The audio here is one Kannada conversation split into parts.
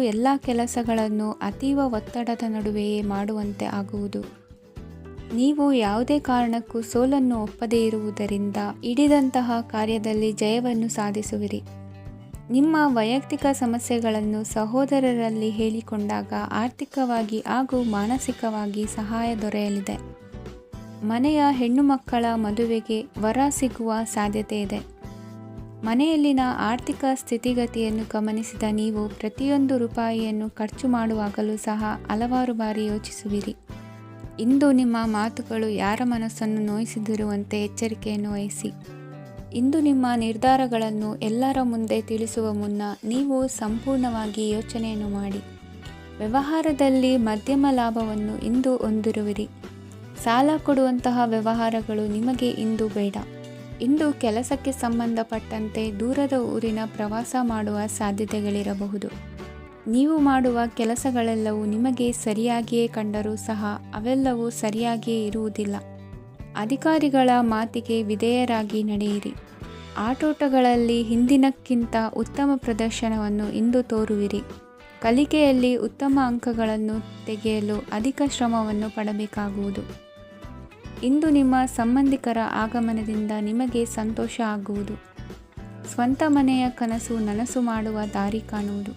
ಎಲ್ಲ ಕೆಲಸಗಳನ್ನು ಅತೀವ ಒತ್ತಡದ ನಡುವೆಯೇ ಮಾಡುವಂತೆ ಆಗುವುದು. ನೀವು ಯಾವುದೇ ಕಾರಣಕ್ಕೂ ಸೋಲನ್ನು ಒಪ್ಪದೇ ಇರುವುದರಿಂದ ಹಿಡಿದಂತಹ ಕಾರ್ಯದಲ್ಲಿ ಜಯವನ್ನು ಸಾಧಿಸುವಿರಿ. ನಿಮ್ಮ ವೈಯಕ್ತಿಕ ಸಮಸ್ಯೆಗಳನ್ನು ಸಹೋದರರಲ್ಲಿ ಹೇಳಿಕೊಂಡಾಗ ಆರ್ಥಿಕವಾಗಿ ಹಾಗೂ ಮಾನಸಿಕವಾಗಿ ಸಹಾಯ ದೊರೆಯಲಿದೆ. ಮನೆಯ ಹೆಣ್ಣು ಮಕ್ಕಳ ಮದುವೆಗೆ ವರ ಸಿಗುವ ಸಾಧ್ಯತೆ ಇದೆ. ಮನೆಯಲ್ಲಿನ ಆರ್ಥಿಕ ಸ್ಥಿತಿಗತಿಯನ್ನು ಗಮನಿಸಿದ ನೀವು ಪ್ರತಿಯೊಂದು ರೂಪಾಯಿಯನ್ನು ಖರ್ಚು ಮಾಡುವಾಗಲೂ ಸಹ ಹಲವಾರು ಬಾರಿ ಯೋಚಿಸುವಿರಿ. ಇಂದು ನಿಮ್ಮ ಮಾತುಗಳು ಯಾರ ಮನಸ್ಸನ್ನು ನೋಯಿಸಿದಿರುವಂತೆ ಎಚ್ಚರಿಕೆಯನ್ನು ವಹಿಸಿ. ಇಂದು ನಿಮ್ಮ ನಿರ್ಧಾರಗಳನ್ನು ಎಲ್ಲರ ಮುಂದೆ ತಿಳಿಸುವ ಮುನ್ನ ನೀವು ಸಂಪೂರ್ಣವಾಗಿ ಯೋಚನೆಯನ್ನು ಮಾಡಿ. ವ್ಯವಹಾರದಲ್ಲಿ ಮಧ್ಯಮ ಲಾಭವನ್ನು ಇಂದು ಹೊಂದಿರುವಿರಿ. ಸಾಲ ಕೊಡುವಂತಹ ವ್ಯವಹಾರಗಳು ನಿಮಗೆ ಇಂದು ಬೇಡ. ಇಂದು ಕೆಲಸಕ್ಕೆ ಸಂಬಂಧಪಟ್ಟಂತೆ ದೂರದ ಊರಿನ ಪ್ರವಾಸ ಮಾಡುವ ಸಾಧ್ಯತೆಗಳಿರಬಹುದು. ನೀವು ಮಾಡುವ ಕೆಲಸಗಳೆಲ್ಲವೂ ನಿಮಗೆ ಸರಿಯಾಗಿಯೇ ಕಂಡರೂ ಸಹ ಅವೆಲ್ಲವೂ ಸರಿಯಾಗಿಯೇ ಇರುವುದಿಲ್ಲ. ಅಧಿಕಾರಿಗಳ ಮಾತಿಗೆ ವಿಧೇಯರಾಗಿ ನಡೆಯಿರಿ. ಆಟೋಟಗಳಲ್ಲಿ ಹಿಂದಿನಕ್ಕಿಂತ ಉತ್ತಮ ಪ್ರದರ್ಶನವನ್ನು ಇಂದು ತೋರುವಿರಿ. ಕಲಿಕೆಯಲ್ಲಿ ಉತ್ತಮ ಅಂಕಗಳನ್ನು ತೆಗೆಯಲು ಅಧಿಕ ಶ್ರಮವನ್ನು ಪಡಬೇಕಾಗುವುದು. ಇಂದು ನಿಮ್ಮ ಸಂಬಂಧಿಕರ ಆಗಮನದಿಂದ ನಿಮಗೆ ಸಂತೋಷ ಆಗುವುದು. ಸ್ವಂತ ಮನೆಯ ಕನಸು ನನಸು ಮಾಡುವ ದಾರಿ ಕಾಣುವುದು.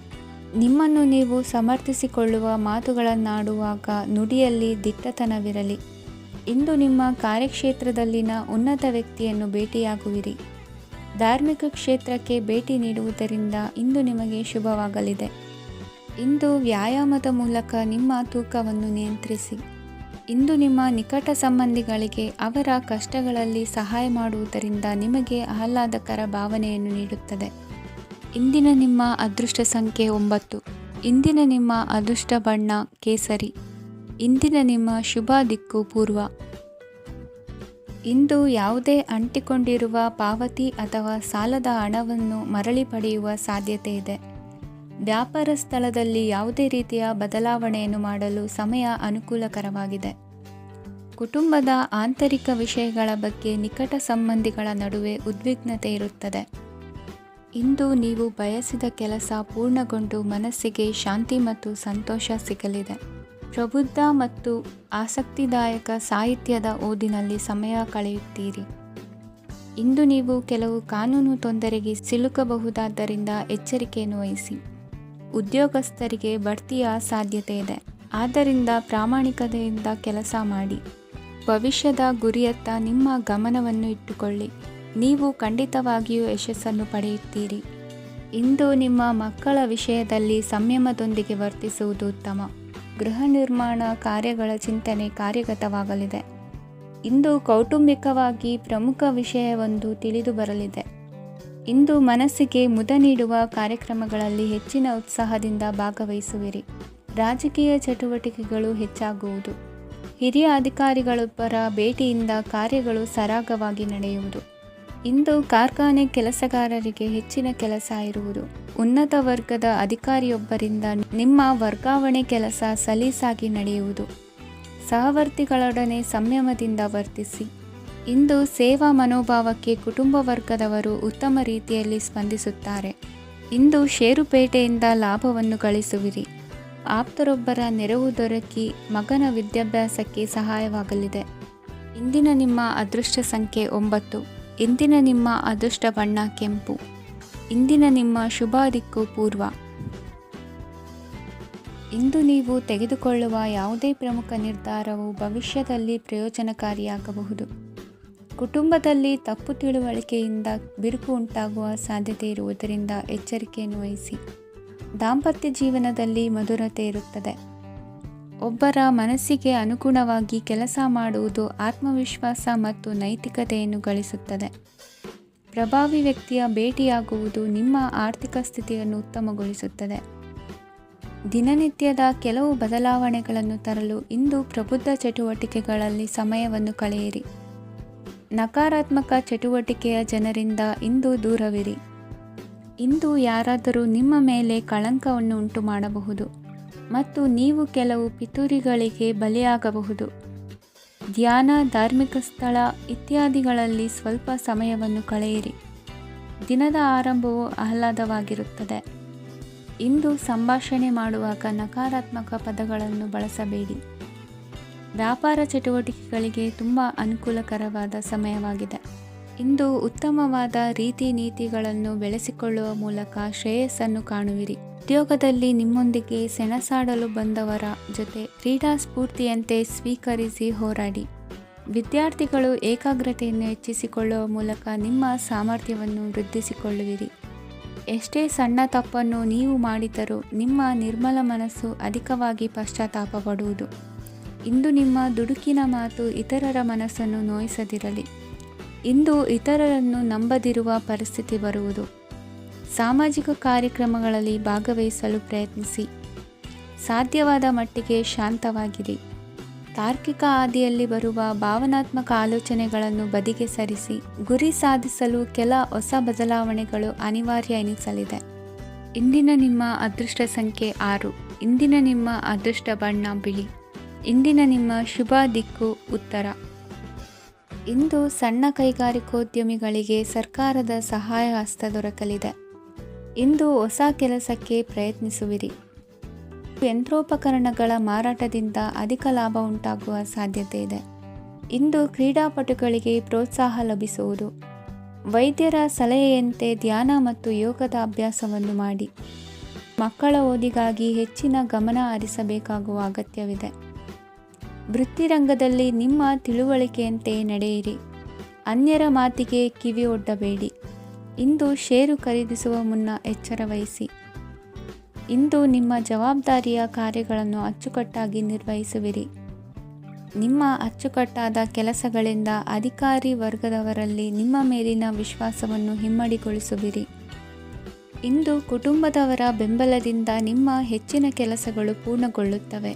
ನಿಮ್ಮನ್ನು ನೀವು ಸಮರ್ಥಿಸಿಕೊಳ್ಳುವ ಮಾತುಗಳನ್ನಾಡುವಾಗ ನುಡಿಯಲ್ಲಿ ದಿಟ್ಟತನವಿರಲಿ. ಇಂದು ನಿಮ್ಮ ಕಾರ್ಯಕ್ಷೇತ್ರದಲ್ಲಿನ ಉನ್ನತ ವ್ಯಕ್ತಿಯನ್ನು ಭೇಟಿಯಾಗುವಿರಿ. ಧಾರ್ಮಿಕ ಕ್ಷೇತ್ರಕ್ಕೆ ಭೇಟಿ ನೀಡುವುದರಿಂದ ಇಂದು ನಿಮಗೆ ಶುಭವಾಗಲಿದೆ. ಇಂದು ವ್ಯಾಯಾಮದ ಮೂಲಕ ನಿಮ್ಮ ತೂಕವನ್ನು ನಿಯಂತ್ರಿಸಿ. ಇಂದು ನಿಮ್ಮ ನಿಕಟ ಸಂಬಂಧಿಗಳಿಗೆ ಅವರ ಕಷ್ಟಗಳಲ್ಲಿ ಸಹಾಯ ಮಾಡುವುದರಿಂದ ನಿಮಗೆ ಆಹ್ಲಾದಕರ ಭಾವನೆಯನ್ನು ನೀಡುತ್ತದೆ. ಇಂದಿನ ನಿಮ್ಮ ಅದೃಷ್ಟ ಸಂಖ್ಯೆ 9. ಇಂದಿನ ನಿಮ್ಮ ಅದೃಷ್ಟ ಬಣ್ಣ ಕೇಸರಿ. ಇಂದಿನ ನಿಮ್ಮ ಶುಭ ದಿಕ್ಕು ಪೂರ್ವ. ಇಂದು ಯಾವುದೇ ಅಂಟಿಕೊಂಡಿರುವ ಪಾವತಿ ಅಥವಾ ಸಾಲದ ಹಣವನ್ನು ಮರಳಿ ಪಡೆಯುವ ಸಾಧ್ಯತೆ ಇದೆ. ವ್ಯಾಪಾರ ಸ್ಥಳದಲ್ಲಿ ಯಾವುದೇ ರೀತಿಯ ಬದಲಾವಣೆಯನ್ನು ಮಾಡಲು ಸಮಯ ಅನುಕೂಲಕರವಾಗಿದೆ. ಕುಟುಂಬದ ಆಂತರಿಕ ವಿಷಯಗಳ ಬಗ್ಗೆ ನಿಕಟ ಸಂಬಂಧಿಗಳ ನಡುವೆ ಉದ್ವಿಗ್ನತೆ ಇರುತ್ತದೆ. ಇಂದು ನೀವು ಬಯಸಿದ ಕೆಲಸ ಪೂರ್ಣಗೊಂಡು ಮನಸ್ಸಿಗೆ ಶಾಂತಿ ಮತ್ತು ಸಂತೋಷ ಸಿಗಲಿದೆ. ಪ್ರಬುದ್ಧ ಮತ್ತು ಆಸಕ್ತಿದಾಯಕ ಸಾಹಿತ್ಯದ ಓದಿನಲ್ಲಿ ಸಮಯ ಕಳೆಯುತ್ತೀರಿ. ಇಂದು ನೀವು ಕೆಲವು ಕಾನೂನು ತೊಂದರೆಗೆ ಸಿಲುಕಬಹುದಾದ್ದರಿಂದ ಎಚ್ಚರಿಕೆಯನ್ನು ವಹಿಸಿ. ಉದ್ಯೋಗಸ್ಥರಿಗೆ ಬಡ್ತಿಯ ಸಾಧ್ಯತೆ ಇದೆ. ಆದ್ದರಿಂದ ಪ್ರಾಮಾಣಿಕತೆಯಿಂದ ಕೆಲಸ ಮಾಡಿ. ಭವಿಷ್ಯದ ಗುರಿಯತ್ತ ನಿಮ್ಮ ಗಮನವನ್ನು ಇಟ್ಟುಕೊಳ್ಳಿ. ನೀವು ಖಂಡಿತವಾಗಿಯೂ ಯಶಸ್ಸನ್ನು ಪಡೆಯುತ್ತೀರಿ. ಇಂದು ನಿಮ್ಮ ಮಕ್ಕಳ ವಿಷಯದಲ್ಲಿ ಸಂಯಮದೊಂದಿಗೆ ವರ್ತಿಸುವುದು ಉತ್ತಮ. ಗೃಹ ನಿರ್ಮಾಣ ಕಾರ್ಯಗಳ ಚಿಂತನೆ ಕಾರ್ಯಗತವಾಗಲಿದೆ. ಇಂದು ಕೌಟುಂಬಿಕವಾಗಿ ಪ್ರಮುಖ ವಿಷಯವೊಂದು ತಿಳಿದು ಬರಲಿದೆ. ಇಂದು ಮನಸ್ಸಿಗೆ ಮುದ ನೀಡುವ ಕಾರ್ಯಕ್ರಮಗಳಲ್ಲಿ ಹೆಚ್ಚಿನ ಉತ್ಸಾಹದಿಂದ ಭಾಗವಹಿಸುವಿರಿ. ರಾಜಕೀಯ ಚಟುವಟಿಕೆಗಳು ಹೆಚ್ಚಾಗುವುದು. ಹಿರಿಯ ಅಧಿಕಾರಿಗಳೊಬ್ಬರ ಭೇಟಿಯಿಂದ ಕಾರ್ಯಗಳು ಸರಾಗವಾಗಿ ನಡೆಯುವುದು. ಇಂದು ಕಾರ್ಖಾನೆ ಕೆಲಸಗಾರರಿಗೆ ಹೆಚ್ಚಿನ ಕೆಲಸ ಇರುವುದು. ಉನ್ನತ ವರ್ಗದ ಅಧಿಕಾರಿಯೊಬ್ಬರಿಂದ ನಿಮ್ಮ ವರ್ಗಾವಣೆ ಕೆಲಸ ಸಲೀಸಾಗಿ ನಡೆಯುವುದು. ಸಹವರ್ತಿಗಳೊಡನೆ ಸಂಯಮದಿಂದ ವರ್ತಿಸಿ. ಇಂದು ಸೇವಾ ಮನೋಭಾವಕ್ಕೆ ಕುಟುಂಬ ವರ್ಗದವರು ಉತ್ತಮ ರೀತಿಯಲ್ಲಿ ಸ್ಪಂದಿಸುತ್ತಾರೆ. ಇಂದು ಷೇರುಪೇಟೆಯಿಂದ ಲಾಭವನ್ನು ಗಳಿಸುವಿರಿ. ಆಪ್ತರೊಬ್ಬರ ನೆರವು ದೊರಕಿ ಮಗನ ವಿದ್ಯಾಭ್ಯಾಸಕ್ಕೆ ಸಹಾಯವಾಗಲಿದೆ. ಇಂದಿನ ನಿಮ್ಮ ಅದೃಷ್ಟ ಸಂಖ್ಯೆ 9. ಇಂದಿನ ನಿಮ್ಮ ಅದೃಷ್ಟ ಬಣ್ಣ ಕೆಂಪು. ಇಂದಿನ ನಿಮ್ಮ ಶುಭ ದಿಕ್ಕು ಪೂರ್ವ. ಇಂದು ನೀವು ತೆಗೆದುಕೊಳ್ಳುವ ಯಾವುದೇ ಪ್ರಮುಖ ನಿರ್ಧಾರವು ಭವಿಷ್ಯದಲ್ಲಿ ಪ್ರಯೋಜನಕಾರಿಯಾಗಬಹುದು. ಕುಟುಂಬದಲ್ಲಿ ತಪ್ಪು ತಿಳುವಳಿಕೆಯಿಂದ ಬಿರುಕು ಉಂಟಾಗುವ ಸಾಧ್ಯತೆ ಇರುವುದರಿಂದ ಎಚ್ಚರಿಕೆಯನ್ನು ವಹಿಸಿ. ದಾಂಪತ್ಯ ಜೀವನದಲ್ಲಿ ಮಧುರತೆ ಇರುತ್ತದೆ. ಒಬ್ಬರ ಮನಸ್ಸಿಗೆ ಅನುಗುಣವಾಗಿ ಕೆಲಸ ಮಾಡುವುದು ಆತ್ಮವಿಶ್ವಾಸ ಮತ್ತು ನೈತಿಕತೆಯನ್ನು ಗಳಿಸುತ್ತದೆ. ಪ್ರಭಾವಿ ವ್ಯಕ್ತಿಯ ಭೇಟಿಯಾಗುವುದು ನಿಮ್ಮ ಆರ್ಥಿಕ ಸ್ಥಿತಿಯನ್ನು ಉತ್ತಮಗೊಳಿಸುತ್ತದೆ. ದಿನನಿತ್ಯದ ಕೆಲವು ಬದಲಾವಣೆಗಳನ್ನು ತರಲು ಇಂದು ಪ್ರಬುದ್ಧ ಚಟುವಟಿಕೆಗಳಲ್ಲಿ ಸಮಯವನ್ನು ಕಳೆಯಿರಿ. ನಕಾರಾತ್ಮಕ ಚಟುವಟಿಕೆಯ ಜನರಿಂದ ಇಂದು ದೂರವಿರಿ. ಇಂದು ಯಾರಾದರೂ ನಿಮ್ಮ ಮೇಲೆ ಕಳಂಕವನ್ನು ಉಂಟು ಮಾಡಬಹುದು ಮತ್ತು ನೀವು ಕೆಲವು ಪಿತೂರಿಗಳಿಗೆ ಬಲಿಯಾಗಬಹುದು. ಧ್ಯಾನ, ಧಾರ್ಮಿಕ ಸ್ಥಳ ಇತ್ಯಾದಿಗಳಲ್ಲಿ ಸ್ವಲ್ಪ ಸಮಯವನ್ನು ಕಳೆಯಿರಿ. ದಿನದ ಆರಂಭವು ಆಹ್ಲಾದವಾಗಿರುತ್ತದೆ. ಇಂದು ಸಂಭಾಷಣೆ ಮಾಡುವಾಗ ನಕಾರಾತ್ಮಕ ಪದಗಳನ್ನು ಬಳಸಬೇಡಿ. ವ್ಯಾಪಾರ ಚಟುವಟಿಕೆಗಳಿಗೆ ತುಂಬ ಅನುಕೂಲಕರವಾದ ಸಮಯವಾಗಿದೆ. ಇಂದು ಉತ್ತಮವಾದ ರೀತಿ ನೀತಿಗಳನ್ನು ಬೆಳೆಸಿಕೊಳ್ಳುವ ಮೂಲಕ ಶ್ರೇಯಸ್ಸನ್ನು ಕಾಣುವಿರಿ. ಉದ್ಯೋಗದಲ್ಲಿ ನಿಮ್ಮೊಂದಿಗೆ ಸೆಣಸಾಡಲು ಬಂದವರ ಜೊತೆ ಕ್ರೀಡಾ ಸ್ಫೂರ್ತಿಯಂತೆ ಸ್ವೀಕರಿಸಿ ಹೋರಾಡಿ. ವಿದ್ಯಾರ್ಥಿಗಳು ಏಕಾಗ್ರತೆಯನ್ನು ಹೆಚ್ಚಿಸಿಕೊಳ್ಳುವ ಮೂಲಕ ನಿಮ್ಮ ಸಾಮರ್ಥ್ಯವನ್ನು ವೃದ್ಧಿಸಿಕೊಳ್ಳುವಿರಿ. ಎಷ್ಟೇ ಸಣ್ಣ ತಪ್ಪನ್ನು ನೀವು ಮಾಡಿದರೂ ನಿಮ್ಮ ನಿರ್ಮಲ ಮನಸ್ಸು ಅಧಿಕವಾಗಿ ಪಶ್ಚಾತ್ತಾಪ ಪಡುವುದು. ಇಂದು ನಿಮ್ಮ ದುಡುಕಿನ ಮಾತು ಇತರರ ಮನಸ್ಸನ್ನು ನೋಯಿಸದಿರಲಿ. ಇಂದು ಇತರರನ್ನು ನಂಬದಿರುವ ಪರಿಸ್ಥಿತಿ ಬರುವುದು. ಸಾಮಾಜಿಕ ಕಾರ್ಯಕ್ರಮಗಳಲ್ಲಿ ಭಾಗವಹಿಸಲು ಪ್ರಯತ್ನಿಸಿ. ಸಾಧ್ಯವಾದ ಮಟ್ಟಿಗೆ ಶಾಂತವಾಗಿರಿ. ತಾರ್ಕಿಕ ಹಾದಿಯಲ್ಲಿ ಬರುವ ಭಾವನಾತ್ಮಕ ಆಲೋಚನೆಗಳನ್ನು ಬದಿಗೆ ಸರಿಸಿ ಗುರಿ ಸಾಧಿಸಲು ಕೆಲ ಹೊಸ ಬದಲಾವಣೆಗಳು ಅನಿವಾರ್ಯ ಎನಿಸಲಿದೆ. ಇಂದಿನ ನಿಮ್ಮ ಅದೃಷ್ಟ ಸಂಖ್ಯೆ 6. ಇಂದಿನ ನಿಮ್ಮ ಅದೃಷ್ಟ ಬಣ್ಣ ಬಿಳಿ. ಇಂದಿನ ನಿಮ್ಮ ಶುಭ ದಿಕ್ಕು ಉತ್ತರ. ಇಂದು ಸಣ್ಣ ಕೈಗಾರಿಕೋದ್ಯಮಿಗಳಿಗೆ ಸರ್ಕಾರದ ಸಹಾಯ ಹಸ್ತ ದೊರಕಲಿದೆ. ಇಂದು ಹೊಸ ಕೆಲಸಕ್ಕೆ ಪ್ರಯತ್ನಿಸುವಿರಿ. ಯಂತ್ರೋಪಕರಣಗಳ ಮಾರಾಟದಿಂದ ಅಧಿಕ ಲಾಭ ಉಂಟಾಗುವ ಸಾಧ್ಯತೆ ಇದೆ. ಇಂದು ಕ್ರೀಡಾಪಟುಗಳಿಗೆ ಪ್ರೋತ್ಸಾಹ ಲಭಿಸುವುದು. ವೈದ್ಯರ ಸಲಹೆಯಂತೆ ಧ್ಯಾನ ಮತ್ತು ಯೋಗದ ಅಭ್ಯಾಸವನ್ನು ಮಾಡಿ. ಮಕ್ಕಳ ಓದಿಗಾಗಿ ಹೆಚ್ಚಿನ ಗಮನ ಹರಿಸಬೇಕಾಗುವ ಅಗತ್ಯವಿದೆ. ವೃತ್ತಿರಂಗದಲ್ಲಿ ನಿಮ್ಮ ತಿಳುವಳಿಕೆಯಂತೆ ನಡೆಯಿರಿ. ಅನ್ಯರ ಮಾತಿಗೆ ಕಿವಿ ಒಡ್ಡಬೇಡಿ. ಇಂದು ಷೇರು ಖರೀದಿಸುವ ಮುನ್ನ ಎಚ್ಚರ ವಹಿಸಿ. ಇಂದು ನಿಮ್ಮ ಜವಾಬ್ದಾರಿಯ ಕಾರ್ಯಗಳನ್ನು ಅಚ್ಚುಕಟ್ಟಾಗಿ ನಿರ್ವಹಿಸುವಿರಿ. ನಿಮ್ಮ ಅಚ್ಚುಕಟ್ಟಾದ ಕೆಲಸಗಳಿಂದ ಅಧಿಕಾರಿ ವರ್ಗದವರಲ್ಲಿ ನಿಮ್ಮ ಮೇಲಿನ ವಿಶ್ವಾಸವನ್ನು ಇಮ್ಮಡಿಗೊಳಿಸುವಿರಿ. ಇಂದು ಕುಟುಂಬದವರ ಬೆಂಬಲದಿಂದ ನಿಮ್ಮ ಹೆಚ್ಚಿನ ಕೆಲಸಗಳು ಪೂರ್ಣಗೊಳ್ಳುತ್ತವೆ.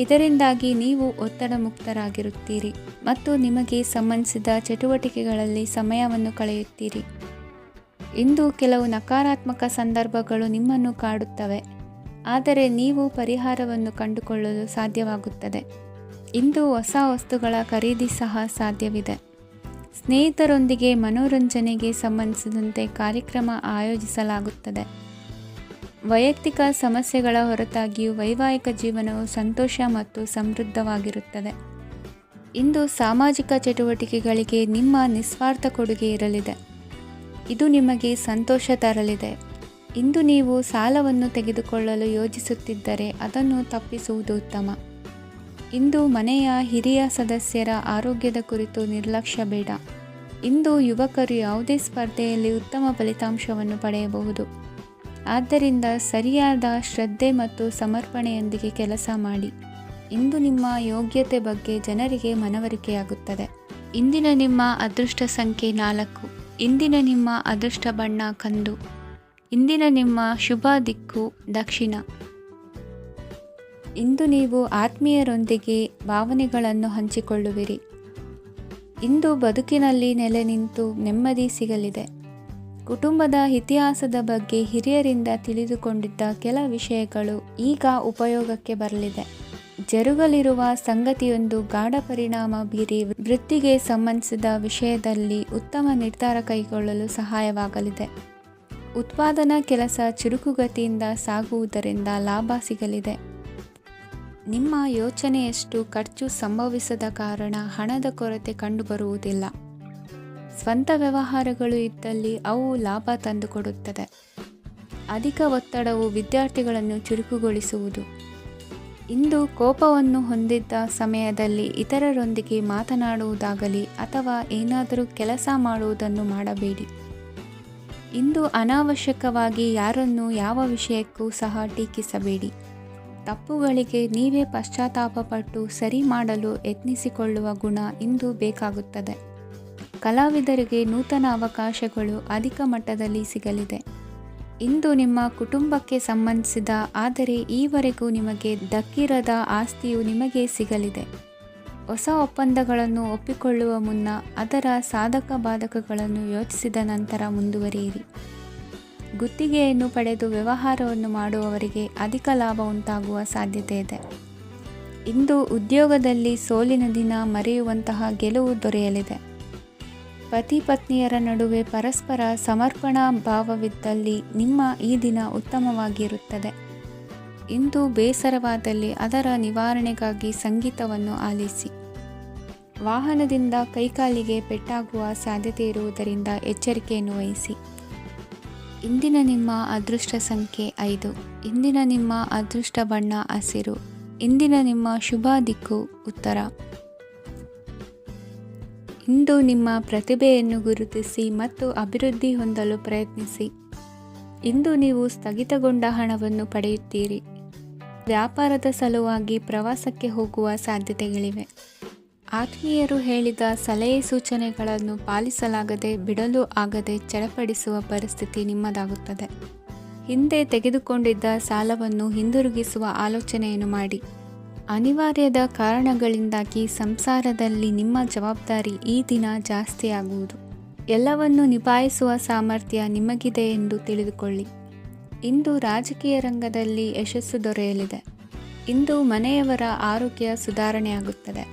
ಇದರಿಂದಾಗಿ ನೀವು ಒತ್ತಡ ಮುಕ್ತರಾಗಿರುತ್ತೀರಿ ಮತ್ತು ನಿಮಗೆ ಸಂಬಂಧಿಸಿದ ಚಟುವಟಿಕೆಗಳಲ್ಲಿ ಸಮಯವನ್ನು ಕಳೆಯುತ್ತೀರಿ. ಇಂದು ಕೆಲವು ನಕಾರಾತ್ಮಕ ಸಂದರ್ಭಗಳು ನಿಮ್ಮನ್ನು ಕಾಡುತ್ತವೆ, ಆದರೆ ನೀವು ಪರಿಹಾರವನ್ನು ಕಂಡುಕೊಳ್ಳಲು ಸಾಧ್ಯವಾಗುತ್ತದೆ. ಇಂದು ಹೊಸ ವಸ್ತುಗಳ ಖರೀದಿ ಸಹ ಸಾಧ್ಯವಿದೆ. ಸ್ನೇಹಿತರೊಂದಿಗೆ ಮನೋರಂಜನೆಗೆ ಸಂಬಂಧಿಸಿದಂತೆ ಕಾರ್ಯಕ್ರಮ ಆಯೋಜಿಸಲಾಗುತ್ತದೆ. ವೈಯಕ್ತಿಕ ಸಮಸ್ಯೆಗಳ ಹೊರತಾಗಿಯೂ ವೈವಾಹಿಕ ಜೀವನವು ಸಂತೋಷ ಮತ್ತು ಸಮೃದ್ಧವಾಗಿರುತ್ತದೆ. ಇಂದು ಸಾಮಾಜಿಕ ಚಟುವಟಿಕೆಗಳಿಗೆ ನಿಮ್ಮ ನಿಸ್ವಾರ್ಥ ಕೊಡುಗೆ ಇರಲಿದೆ. ಇದು ನಿಮಗೆ ಸಂತೋಷ ತರಲಿದೆ. ಇಂದು ನೀವು ಸಾಲವನ್ನು ತೆಗೆದುಕೊಳ್ಳಲು ಯೋಜಿಸುತ್ತಿದ್ದರೆ ಅದನ್ನು ತಪ್ಪಿಸುವುದು ಉತ್ತಮ. ಇಂದು ಮನೆಯ ಹಿರಿಯ ಸದಸ್ಯರ ಆರೋಗ್ಯದ ಕುರಿತು ನಿರ್ಲಕ್ಷ್ಯ ಬೇಡ. ಇಂದು ಯುವಕರು ಯಾವುದೇ ಸ್ಪರ್ಧೆಯಲ್ಲಿ ಉತ್ತಮ ಫಲಿತಾಂಶವನ್ನು ಪಡೆಯಬಹುದು. ಆದ್ದರಿಂದ ಸರಿಯಾದ ಶ್ರದ್ಧೆ ಮತ್ತು ಸಮರ್ಪಣೆಯೊಂದಿಗೆ ಕೆಲಸ ಮಾಡಿ. ಇಂದು ನಿಮ್ಮ ಯೋಗ್ಯತೆ ಬಗ್ಗೆ ಜನರಿಗೆ ಮನವರಿಕೆಯಾಗುತ್ತದೆ. ಇಂದಿನ ನಿಮ್ಮ ಅದೃಷ್ಟ ಸಂಖ್ಯೆ 4. ಇಂದಿನ ನಿಮ್ಮ ಅದೃಷ್ಟ ಬಣ್ಣ ಕಂದು. ಇಂದಿನ ನಿಮ್ಮ ಶುಭ ದಿಕ್ಕು ದಕ್ಷಿಣ. ಇಂದು ನೀವು ಆತ್ಮೀಯರೊಂದಿಗೆ ಭಾವನೆಗಳನ್ನು ಹಂಚಿಕೊಳ್ಳುವಿರಿ. ಇಂದು ಬದುಕಿನಲ್ಲಿ ನೆಲೆ ನಿಂತು ನೆಮ್ಮದಿ ಸಿಗಲಿದೆ. ಕುಟುಂಬದ ಇತಿಹಾಸದ ಬಗ್ಗೆ ಹಿರಿಯರಿಂದ ತಿಳಿದುಕೊಂಡಿದ್ದ ಕೆಲ ವಿಷಯಗಳು ಈಗ ಉಪಯೋಗಕ್ಕೆ ಬರಲಿದೆ. ಜರುಗಲಿರುವ ಸಂಗತಿಯೊಂದು ಗಾಢ ಪರಿಣಾಮ ಬೀರಿ ವೃತ್ತಿಗೆ ಸಂಬಂಧಿಸಿದ ವಿಷಯದಲ್ಲಿ ಉತ್ತಮ ನಿರ್ಧಾರ ಕೈಗೊಳ್ಳಲು ಸಹಾಯವಾಗಲಿದೆ. ಉತ್ಪಾದನಾ ಕೆಲಸ ಚುರುಕುಗತಿಯಿಂದ ಸಾಗುವುದರಿಂದ ಲಾಭ ಸಿಗಲಿದೆ. ನಿಮ್ಮ ಯೋಚನೆಯಷ್ಟು ಖರ್ಚು ಸಂಭವಿಸದ ಕಾರಣ ಹಣದ ಕೊರತೆ ಕಂಡುಬರುವುದಿಲ್ಲ. ಸ್ವಂತ ವ್ಯವಹಾರಗಳು ಇದ್ದಲ್ಲಿ ಅವು ಲಾಭ ತಂದುಕೊಡುತ್ತದೆ. ಅಧಿಕ ಒತ್ತಡವು ವಿದ್ಯಾರ್ಥಿಗಳನ್ನು ಚುರುಕುಗೊಳಿಸುವುದು. ಇಂದು ಕೋಪವನ್ನು ಹೊಂದಿದ್ದ ಸಮಯದಲ್ಲಿ ಇತರರೊಂದಿಗೆ ಮಾತನಾಡುವುದಾಗಲಿ ಅಥವಾ ಏನಾದರೂ ಕೆಲಸ ಮಾಡುವುದನ್ನು ಮಾಡಬೇಡಿ. ಇಂದು ಅನಾವಶ್ಯಕವಾಗಿ ಯಾರನ್ನು ಯಾವ ವಿಷಯಕ್ಕೂ ಸಹ ಟೀಕಿಸಬೇಡಿ. ತಪ್ಪುಗಳಿಗೆ ನೀವೇ ಪಶ್ಚಾತ್ತಾಪಪಟ್ಟು ಸರಿ ಮಾಡಲು ಯತ್ನಿಸಿಕೊಳ್ಳುವ ಗುಣ ಇಂದು ಬೇಕಾಗುತ್ತದೆ. ಕಲಾವಿದರಿಗೆ ನೂತನ ಅವಕಾಶಗಳು ಅಧಿಕ ಮಟ್ಟದಲ್ಲಿ ಸಿಗಲಿದೆ. ಇಂದು ನಿಮ್ಮ ಕುಟುಂಬಕ್ಕೆ ಸಂಬಂಧಿಸಿದ ಆದರೆ ಈವರೆಗೂ ನಿಮಗೆ ದಕ್ಕಿರದ ಆಸ್ತಿಯು ನಿಮಗೆ ಸಿಗಲಿದೆ. ಹೊಸ ಒಪ್ಪಂದಗಳನ್ನು ಒಪ್ಪಿಕೊಳ್ಳುವ ಮುನ್ನ ಅದರ ಸಾಧಕ ಬಾಧಕಗಳನ್ನು ಯೋಚಿಸಿದ ನಂತರ ಮುಂದುವರಿಯಿರಿ. ಗುತ್ತಿಗೆಯನ್ನು ಪಡೆದು ವ್ಯವಹಾರವನ್ನು ಮಾಡುವವರಿಗೆ ಅಧಿಕ ಲಾಭ ಉಂಟಾಗುವ ಸಾಧ್ಯತೆ ಇದೆ. ಇಂದು ಉದ್ಯೋಗದಲ್ಲಿ ಸೋಲಿನ ದಿನ ಮರೆಯುವಂತಹ ಗೆಲುವು ದೊರೆಯಲಿದೆ. ಪತಿ ಪತ್ನಿಯರ ನಡುವೆ ಪರಸ್ಪರ ಸಮರ್ಪಣಾ ಭಾವವಿದ್ದಲ್ಲಿ ನಿಮ್ಮ ಈ ದಿನ ಉತ್ತಮವಾಗಿರುತ್ತದೆ. ಇಂದು ಬೇಸರವಾದಲ್ಲಿ ಅದರ ನಿವಾರಣೆಗಾಗಿ ಸಂಗೀತವನ್ನು ಆಲಿಸಿ. ವಾಹನದಿಂದ ಕೈಕಾಲಿಗೆ ಪೆಟ್ಟಾಗುವ ಸಾಧ್ಯತೆ ಇರುವುದರಿಂದ ಎಚ್ಚರಿಕೆಯನ್ನು ವಹಿಸಿ. ಇಂದಿನ ನಿಮ್ಮ ಅದೃಷ್ಟ ಸಂಖ್ಯೆ 5. ಇಂದಿನ ನಿಮ್ಮ ಅದೃಷ್ಟ ಬಣ್ಣ ಹಸಿರು. ಇಂದಿನ ನಿಮ್ಮ ಶುಭ ದಿಕ್ಕು ಉತ್ತರ. ಇಂದು ನಿಮ್ಮ ಪ್ರತಿಭೆಯನ್ನು ಗುರುತಿಸಿ ಮತ್ತು ಅಭಿವೃದ್ಧಿ ಹೊಂದಲು ಪ್ರಯತ್ನಿಸಿ. ಇಂದು ನೀವು ಸ್ಥಗಿತಗೊಂಡ ಹಣವನ್ನು ಪಡೆಯುತ್ತೀರಿ. ವ್ಯಾಪಾರದ ಸಲುವಾಗಿ ಪ್ರವಾಸಕ್ಕೆ ಹೋಗುವ ಸಾಧ್ಯತೆಗಳಿವೆ. ಆತ್ಮೀಯರು ಹೇಳಿದ ಸಲಹೆ ಸೂಚನೆಗಳನ್ನು ಪಾಲಿಸಲಾಗದೆ ಬಿಡಲು ಆಗದೆ ಚಡಪಡಿಸುವ ಪರಿಸ್ಥಿತಿ ನಿಮ್ಮದಾಗುತ್ತದೆ. ಹಿಂದೆ ತೆಗೆದುಕೊಂಡಿದ್ದ ಸಾಲವನ್ನು ಹಿಂದಿರುಗಿಸುವ ಆಲೋಚನೆಯನ್ನು ಮಾಡಿ. ಅನಿವಾರ್ಯದ ಕಾರಣಗಳಿಂದಾಗಿ ಸಂಸಾರದಲ್ಲಿ ನಿಮ್ಮ ಜವಾಬ್ದಾರಿ ಈ ದಿನ ಜಾಸ್ತಿಯಾಗುವುದು. ಎಲ್ಲವನ್ನು ನಿಭಾಯಿಸುವ ಸಾಮರ್ಥ್ಯ ನಿಮಗಿದೆ ಎಂದು ತಿಳಿದುಕೊಳ್ಳಿ. ಇಂದು ರಾಜಕೀಯ ರಂಗದಲ್ಲಿ ಯಶಸ್ಸು ದೊರೆಯಲಿದೆ. ಇಂದು ಮನೆಯವರ ಆರೋಗ್ಯ ಸುಧಾರಣೆಯಾಗುತ್ತದೆ.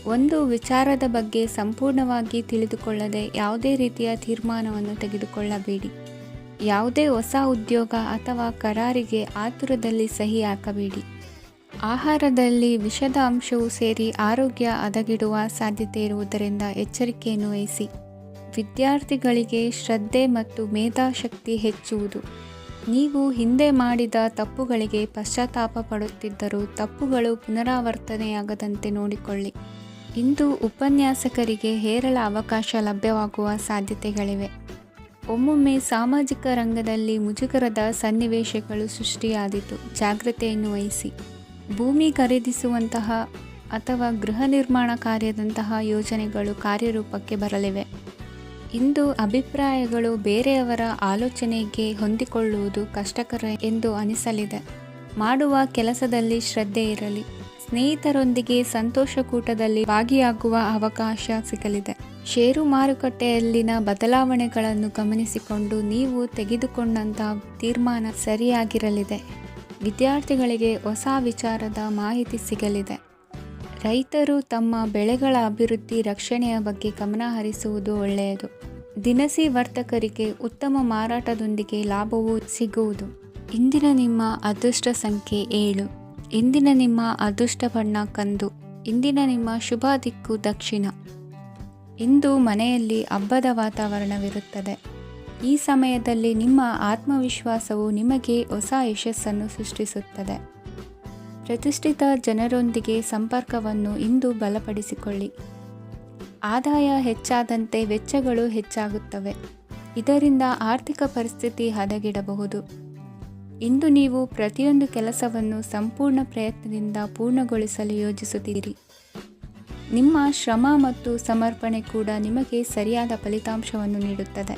ಒಂದು ವಿಚಾರದ ಬಗ್ಗೆ ಸಂಪೂರ್ಣವಾಗಿ ತಿಳಿದುಕೊಳ್ಳದೆ ಯಾವುದೇ ರೀತಿಯ ತೀರ್ಮಾನವನ್ನು ತೆಗೆದುಕೊಳ್ಳಬೇಡಿ. ಯಾವುದೇ ಹೊಸ ಉದ್ಯೋಗ ಅಥವಾ ಕರಾರಿಗೆ ಆತುರದಲ್ಲಿ ಸಹಿ ಹಾಕಬೇಡಿ. ಆಹಾರದಲ್ಲಿ ವಿಷದ ಅಂಶವು ಸೇರಿ ಆರೋಗ್ಯ ಹದಗೆಡುವ ಸಾಧ್ಯತೆ ಇರುವುದರಿಂದ ಎಚ್ಚರಿಕೆಯನ್ನು ವಹಿಸಿ. ವಿದ್ಯಾರ್ಥಿಗಳಿಗೆ ಶ್ರದ್ಧೆ ಮತ್ತು ಮೇಧಾಶಕ್ತಿ ಹೆಚ್ಚುವುದು. ನೀವು ಹಿಂದೆ ಮಾಡಿದ ತಪ್ಪುಗಳಿಗೆ ಪಶ್ಚಾತ್ತಾಪ ಪಡುತ್ತಿದ್ದರೂ ತಪ್ಪುಗಳು ಪುನರಾವರ್ತನೆಯಾಗದಂತೆ ನೋಡಿಕೊಳ್ಳಿ. ಇಂದು ಉಪನ್ಯಾಸಕರಿಗೆ ಹೇರಳ ಅವಕಾಶ ಲಭ್ಯವಾಗುವ ಸಾಧ್ಯತೆಗಳಿವೆ. ಒಮ್ಮೊಮ್ಮೆ ಸಾಮಾಜಿಕ ರಂಗದಲ್ಲಿ ಮುಜುಗರದ ಸನ್ನಿವೇಶಗಳು ಸೃಷ್ಟಿಯಾದೀತು. ಜಾಗ್ರತೆಯನ್ನು ವಹಿಸಿ. ಭೂಮಿ ಖರೀದಿಸುವಂತಹ ಅಥವಾ ಗೃಹ ನಿರ್ಮಾಣ ಕಾರ್ಯದಂತಹ ಯೋಜನೆಗಳು ಕಾರ್ಯರೂಪಕ್ಕೆ ಬರಲಿವೆ. ಇಂದು ಅಭಿಪ್ರಾಯಗಳು ಬೇರೆಯವರ ಆಲೋಚನೆಗೆ ಹೊಂದಿಕೊಳ್ಳುವುದು ಕಷ್ಟಕರ ಎಂದು ಅನಿಸಲಿದೆ. ಮಾಡುವ ಕೆಲಸದಲ್ಲಿ ಶ್ರದ್ಧೆ ಇರಲಿ. ಸ್ನೇಹಿತರೊಂದಿಗೆ ಸಂತೋಷಕೂಟದಲ್ಲಿ ಭಾಗಿಯಾಗುವ ಅವಕಾಶ ಸಿಗಲಿದೆ. ಷೇರು ಮಾರುಕಟ್ಟೆಯಲ್ಲಿನ ಬದಲಾವಣೆಗಳನ್ನು ಗಮನಿಸಿಕೊಂಡು ನೀವು ತೆಗೆದುಕೊಂಡಂತಹ ತೀರ್ಮಾನ ಸರಿಯಾಗಿರಲಿದೆ. ವಿದ್ಯಾರ್ಥಿಗಳಿಗೆ ಹೊಸ ವಿಚಾರದ ಮಾಹಿತಿ ಸಿಗಲಿದೆ. ರೈತರು ತಮ್ಮ ಬೆಳೆಗಳ ಅಭಿವೃದ್ಧಿ ರಕ್ಷಣೆಯ ಬಗ್ಗೆ ಗಮನ ಹರಿಸುವುದು ಒಳ್ಳೆಯದು. ದಿನಸಿ ವರ್ತಕರಿಗೆ ಉತ್ತಮ ಮಾರಾಟದೊಂದಿಗೆ ಲಾಭವೂ ಸಿಗುವುದು. ಇಂದಿನ ನಿಮ್ಮ ಅದೃಷ್ಟ ಸಂಖ್ಯೆ 7. ಇಂದಿನ ನಿಮ್ಮ ಅದೃಷ್ಟ ಬಣ್ಣ ಕಂದು. ಇಂದಿನ ನಿಮ್ಮ ಶುಭ ದಿಕ್ಕು ದಕ್ಷಿಣ. ಇಂದು ಮನೆಯಲ್ಲಿ ಹಬ್ಬದ ವಾತಾವರಣವಿರುತ್ತದೆ. ಈ ಸಮಯದಲ್ಲಿ ನಿಮ್ಮ ಆತ್ಮವಿಶ್ವಾಸವು ನಿಮಗೆ ಹೊಸ ಯಶಸ್ಸನ್ನು ಸೃಷ್ಟಿಸುತ್ತದೆ. ಪ್ರತಿಷ್ಠಿತ ಜನರೊಂದಿಗೆ ಸಂಪರ್ಕವನ್ನು ಇಂದು ಬಲಪಡಿಸಿಕೊಳ್ಳಿ. ಆದಾಯ ಹೆಚ್ಚಾದಂತೆ ವೆಚ್ಚಗಳು ಹೆಚ್ಚಾಗುತ್ತವೆ. ಇದರಿಂದ ಆರ್ಥಿಕ ಪರಿಸ್ಥಿತಿ ಹದಗೆಡಬಹುದು. ಇಂದು ನೀವು ಪ್ರತಿಯೊಂದು ಕೆಲಸವನ್ನು ಸಂಪೂರ್ಣ ಪ್ರಯತ್ನದಿಂದ ಪೂರ್ಣಗೊಳಿಸಲು ಯೋಜಿಸುತ್ತೀರಿ. ನಿಮ್ಮ ಶ್ರಮ ಮತ್ತು ಸಮರ್ಪಣೆ ಕೂಡ ನಿಮಗೆ ಸರಿಯಾದ ಫಲಿತಾಂಶವನ್ನು ನೀಡುತ್ತದೆ.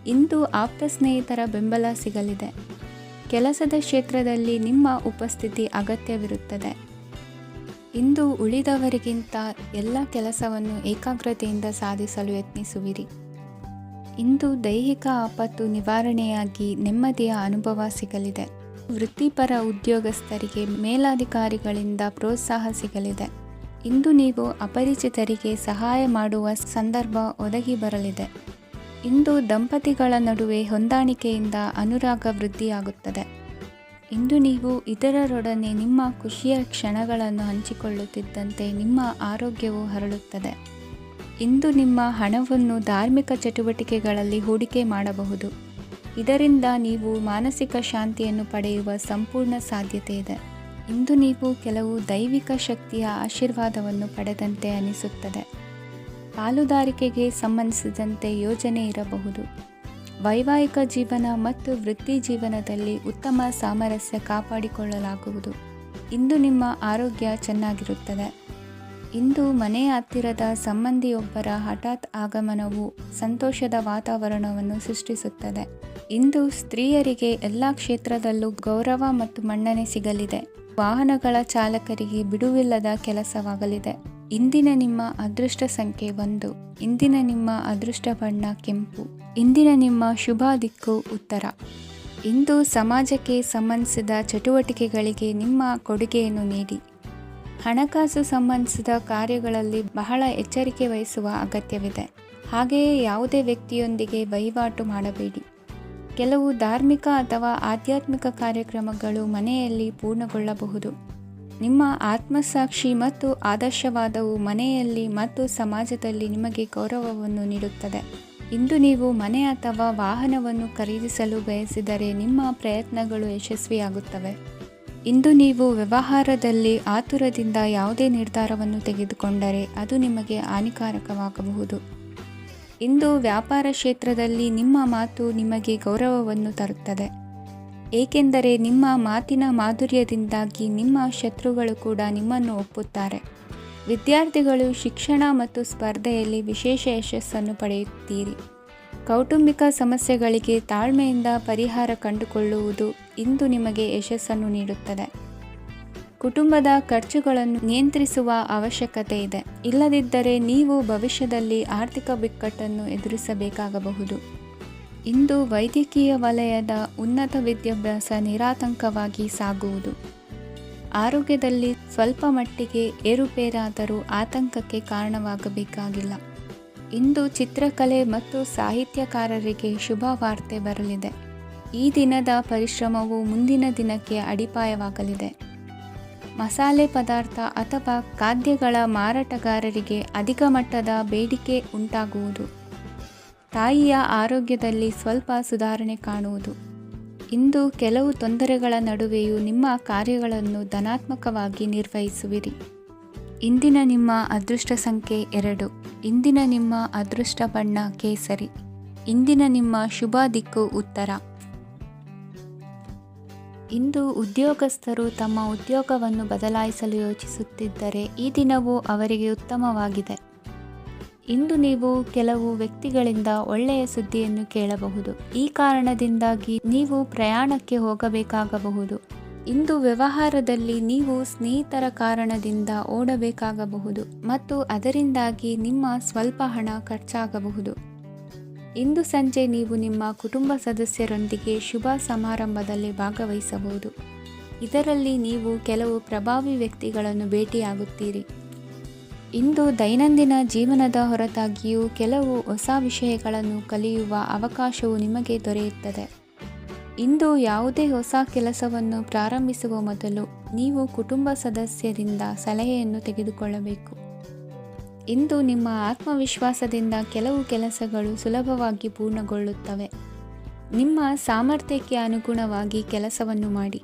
ಇಂದು ಆಪ್ತ ಸ್ನೇಹಿತರ ಬೆಂಬಲ ಸಿಗಲಿದೆ. ಕೆಲಸದ ಕ್ಷೇತ್ರದಲ್ಲಿ ನಿಮ್ಮ ಉಪಸ್ಥಿತಿ ಅಗತ್ಯವಿರುತ್ತದೆ. ಇಂದು ಉಳಿದವರಿಗಿಂತ ಎಲ್ಲ ಕೆಲಸವನ್ನು ಏಕಾಗ್ರತೆಯಿಂದ ಸಾಧಿಸಲು ಯತ್ನಿಸುವಿರಿ. ಇಂದು ದೈಹಿಕ ಆಪತ್ತು ನಿವಾರಣೆಯಾಗಿ ನೆಮ್ಮದಿಯ ಅನುಭವ ಸಿಗಲಿದೆ. ವೃತ್ತಿಪರ ಉದ್ಯೋಗಸ್ಥರಿಗೆ ಮೇಲಾಧಿಕಾರಿಗಳಿಂದ ಪ್ರೋತ್ಸಾಹ ಸಿಗಲಿದೆ. ಇಂದು ನೀವು ಅಪರಿಚಿತರಿಗೆ ಸಹಾಯ ಮಾಡುವ ಸಂದರ್ಭ ಒದಗಿ ಬರಲಿದೆ. ಇಂದು ದಂಪತಿಗಳ ನಡುವೆ ಹೊಂದಾಣಿಕೆಯಿಂದ ಅನುರಾಗ ವೃದ್ಧಿಯಾಗುತ್ತದೆ. ಇಂದು ನೀವು ಇತರರೊಡನೆ ನಿಮ್ಮ ಖುಷಿಯ ಕ್ಷಣಗಳನ್ನು ಹಂಚಿಕೊಳ್ಳುತ್ತಿದ್ದಂತೆ ನಿಮ್ಮ ಆರೋಗ್ಯವು ಹರಡುತ್ತದೆ. ಇಂದು ನಿಮ್ಮ ಹಣವನ್ನು ಧಾರ್ಮಿಕ ಚಟುವಟಿಕೆಗಳಲ್ಲಿ ಹೂಡಿಕೆ ಮಾಡಬಹುದು. ಇದರಿಂದ ನೀವು ಮಾನಸಿಕ ಶಾಂತಿಯನ್ನು ಪಡೆಯುವ ಸಂಪೂರ್ಣ ಸಾಧ್ಯತೆ ಇದೆ. ಇಂದು ನೀವು ಕೆಲವು ದೈವಿಕ ಶಕ್ತಿಯ ಆಶೀರ್ವಾದವನ್ನು ಪಡೆದಂತೆ ಅನಿಸುತ್ತದೆ. ಪಾಲುದಾರಿಕೆಗೆ ಸಂಬಂಧಿಸಿದಂತೆ ಯೋಜನೆ ಇರಬಹುದು. ವೈವಾಹಿಕ ಜೀವನ ಮತ್ತು ವೃತ್ತಿ ಜೀವನದಲ್ಲಿ ಉತ್ತಮ ಸಾಮರಸ್ಯ ಕಾಪಾಡಿಕೊಳ್ಳಲಾಗುವುದು. ಇಂದು ನಿಮ್ಮ ಆರೋಗ್ಯ ಚೆನ್ನಾಗಿರುತ್ತದೆ. ಇಂದು ಮನೆಯ ಹತ್ತಿರದ ಸಂಬಂಧಿಯೊಬ್ಬರ ಹಠಾತ್ ಆಗಮನವು ಸಂತೋಷದ ವಾತಾವರಣವನ್ನು ಸೃಷ್ಟಿಸುತ್ತದೆ. ಇಂದು ಸ್ತ್ರೀಯರಿಗೆ ಎಲ್ಲ ಕ್ಷೇತ್ರದಲ್ಲೂ ಗೌರವ ಮತ್ತು ಮನ್ನಣೆ ಸಿಗಲಿದೆ. ವಾಹನಗಳ ಚಾಲಕರಿಗೆ ಬಿಡುವಿಲ್ಲದ ಕೆಲಸವಾಗಲಿದೆ. ಇಂದಿನ ನಿಮ್ಮ ಅದೃಷ್ಟ ಸಂಖ್ಯೆ 1. ಇಂದಿನ ನಿಮ್ಮ ಅದೃಷ್ಟ ಬಣ್ಣ ಕೆಂಪು. ಇಂದಿನ ನಿಮ್ಮ ಶುಭ ದಿಕ್ಕು ಉತ್ತರ. ಇಂದು ಸಮಾಜಕ್ಕೆ ಸಂಬಂಧಿಸಿದ ಚಟುವಟಿಕೆಗಳಿಗೆ ನಿಮ್ಮ ಕೊಡುಗೆಯನ್ನು ನೀಡಿ. ಹಣಕಾಸು ಸಂಬಂಧಿಸಿದ ಕಾರ್ಯಗಳಲ್ಲಿ ಬಹಳ ಎಚ್ಚರಿಕೆ ವಹಿಸುವ ಅಗತ್ಯವಿದೆ. ಹಾಗೆಯೇ ಯಾವುದೇ ವ್ಯಕ್ತಿಯೊಂದಿಗೆ ವಹಿವಾಟು ಮಾಡಬೇಡಿ. ಕೆಲವು ಧಾರ್ಮಿಕ ಅಥವಾ ಆಧ್ಯಾತ್ಮಿಕ ಕಾರ್ಯಕ್ರಮಗಳು ಮನೆಯಲ್ಲಿ ಪೂರ್ಣಗೊಳ್ಳಬಹುದು. ನಿಮ್ಮ ಆತ್ಮಸಾಕ್ಷಿ ಮತ್ತು ಆದರ್ಶವಾದವು ಮನೆಯಲ್ಲಿ ಮತ್ತು ಸಮಾಜದಲ್ಲಿ ನಿಮಗೆ ಗೌರವವನ್ನು ನೀಡುತ್ತದೆ. ಇಂದು ನೀವು ಮನೆ ಅಥವಾ ವಾಹನವನ್ನು ಖರೀದಿಸಲು ಬಯಸಿದರೆ ನಿಮ್ಮ ಪ್ರಯತ್ನಗಳು ಯಶಸ್ವಿಯಾಗುತ್ತವೆ. ಇಂದು ನೀವು ವ್ಯವಹಾರದಲ್ಲಿ ಆತುರದಿಂದ ಯಾವುದೇ ನಿರ್ಧಾರವನ್ನು ತೆಗೆದುಕೊಂಡರೆ ಅದು ನಿಮಗೆ ಹಾನಿಕಾರಕವಾಗಬಹುದು. ಇಂದು ವ್ಯಾಪಾರ ಕ್ಷೇತ್ರದಲ್ಲಿ ನಿಮ್ಮ ಮಾತು ನಿಮಗೆ ಗೌರವವನ್ನು ತರುತ್ತದೆ, ಏಕೆಂದರೆ ನಿಮ್ಮ ಮಾತಿನ ಮಾಧುರ್ಯದಿಂದಾಗಿ ನಿಮ್ಮ ಶತ್ರುಗಳು ಕೂಡ ನಿಮ್ಮನ್ನು ಒಪ್ಪುತ್ತಾರೆ. ವಿದ್ಯಾರ್ಥಿಗಳು ಶಿಕ್ಷಣ ಮತ್ತು ಸ್ಪರ್ಧೆಯಲ್ಲಿ ವಿಶೇಷ ಯಶಸ್ಸನ್ನು ಪಡೆಯುತ್ತೀರಿ. ಕೌಟುಂಬಿಕ ಸಮಸ್ಯೆಗಳಿಗೆ ತಾಳ್ಮೆಯಿಂದ ಪರಿಹಾರ ಕಂಡುಕೊಳ್ಳುವುದು ಇಂದು ನಿಮಗೆ ಯಶಸ್ಸನ್ನು ನೀಡುತ್ತದೆ. ಕುಟುಂಬದ ಖರ್ಚುಗಳನ್ನು ನಿಯಂತ್ರಿಸುವ ಅವಶ್ಯಕತೆ ಇದೆ, ಇಲ್ಲದಿದ್ದರೆ ನೀವು ಭವಿಷ್ಯದಲ್ಲಿ ಆರ್ಥಿಕ ಬಿಕ್ಕಟ್ಟನ್ನು ಎದುರಿಸಬೇಕಾಗಬಹುದು. ಇಂದು ವೈದ್ಯಕೀಯ ವಲಯದ ಉನ್ನತ ವಿದ್ಯಾಭ್ಯಾಸ ನಿರಾತಂಕವಾಗಿ ಸಾಗುವುದು. ಆರೋಗ್ಯದಲ್ಲಿ ಸ್ವಲ್ಪ ಮಟ್ಟಿಗೆ ಏರುಪೇರಾದರೂ ಆತಂಕಕ್ಕೆ ಕಾರಣವಾಗಬೇಕಾಗಿಲ್ಲ. ಇಂದು ಚಿತ್ರಕಲೆ ಮತ್ತು ಸಾಹಿತ್ಯಕಾರರಿಗೆ ಶುಭ ವಾರ್ತೆ ಬರಲಿದೆ. ಈ ದಿನದ ಪರಿಶ್ರಮವು ಮುಂದಿನ ದಿನಕ್ಕೆ ಅಡಿಪಾಯವಾಗಲಿದೆ. ಮಸಾಲೆ ಪದಾರ್ಥ ಅಥವಾ ಖಾದ್ಯಗಳ ಮಾರಾಟಗಾರರಿಗೆ ಅಧಿಕ ಮಟ್ಟದ ಬೇಡಿಕೆ ಉಂಟಾಗುವುದು. ತಾಯಿಯ ಆರೋಗ್ಯದಲ್ಲಿ ಸ್ವಲ್ಪ ಸುಧಾರಣೆ ಕಾಣುವುದು. ಇಂದು ಕೆಲವು ತೊಂದರೆಗಳ ನಡುವೆಯೂ ನಿಮ್ಮ ಕಾರ್ಯಗಳನ್ನು ಧನಾತ್ಮಕವಾಗಿ ನಿರ್ವಹಿಸುವಿರಿ. ಇಂದಿನ ನಿಮ್ಮ ಅದೃಷ್ಟ ಸಂಖ್ಯೆ 2. ಇಂದಿನ ನಿಮ್ಮ ಅದೃಷ್ಟ ಬಣ್ಣ ಕೇಸರಿ. ಇಂದಿನ ನಿಮ್ಮ ಶುಭ ದಿಕ್ಕು ಉತ್ತರ. ಇಂದು ಉದ್ಯೋಗಸ್ಥರು ತಮ್ಮ ಉದ್ಯೋಗವನ್ನು ಬದಲಾಯಿಸಲು ಯೋಚಿಸುತ್ತಿದ್ದರೆ ಈ ದಿನವೂ ಅವರಿಗೆ ಉತ್ತಮವಾಗಿದೆ. ಇಂದು ನೀವು ಕೆಲವು ವ್ಯಕ್ತಿಗಳಿಂದ ಒಳ್ಳೆಯ ಸುದ್ದಿಯನ್ನು ಕೇಳಬಹುದು. ಈ ಕಾರಣದಿಂದಾಗಿ ನೀವು ಪ್ರಯಾಣಕ್ಕೆ ಹೋಗಬೇಕಾಗಬಹುದು. ಇಂದು ವ್ಯವಹಾರದಲ್ಲಿ ನೀವು ಸ್ನೇಹಿತರ ಕಾರಣದಿಂದ ಓಡಬೇಕಾಗಬಹುದು ಮತ್ತು ಅದರಿಂದಾಗಿ ನಿಮ್ಮ ಸ್ವಲ್ಪ ಹಣ ಖರ್ಚಾಗಬಹುದು. ಇಂದು ಸಂಜೆ ನೀವು ನಿಮ್ಮ ಕುಟುಂಬ ಸದಸ್ಯರೊಂದಿಗೆ ಶುಭ ಸಮಾರಂಭದಲ್ಲಿ ಭಾಗವಹಿಸಬಹುದು. ಇದರಲ್ಲಿ ನೀವು ಕೆಲವು ಪ್ರಭಾವಿ ವ್ಯಕ್ತಿಗಳನ್ನು ಭೇಟಿಯಾಗುತ್ತೀರಿ. ಇಂದು ದೈನಂದಿನ ಜೀವನದ ಹೊರತಾಗಿಯೂ ಕೆಲವು ಹೊಸ ವಿಷಯಗಳನ್ನು ಕಲಿಯುವ ಅವಕಾಶವು ನಿಮಗೆ ದೊರೆಯುತ್ತದೆ. ಇಂದು ಯಾವುದೇ ಹೊಸ ಕೆಲಸವನ್ನು ಪ್ರಾರಂಭಿಸುವ ಮೊದಲು ನೀವು ಕುಟುಂಬ ಸದಸ್ಯರಿಂದ ಸಲಹೆಯನ್ನು ತೆಗೆದುಕೊಳ್ಳಬೇಕು. ಇಂದು ನಿಮ್ಮ ಆತ್ಮವಿಶ್ವಾಸದಿಂದ ಕೆಲವು ಕೆಲಸಗಳು ಸುಲಭವಾಗಿ ಪೂರ್ಣಗೊಳ್ಳುತ್ತವೆ. ನಿಮ್ಮ ಸಾಮರ್ಥ್ಯಕ್ಕೆ ಅನುಗುಣವಾಗಿ ಕೆಲಸವನ್ನು ಮಾಡಿ.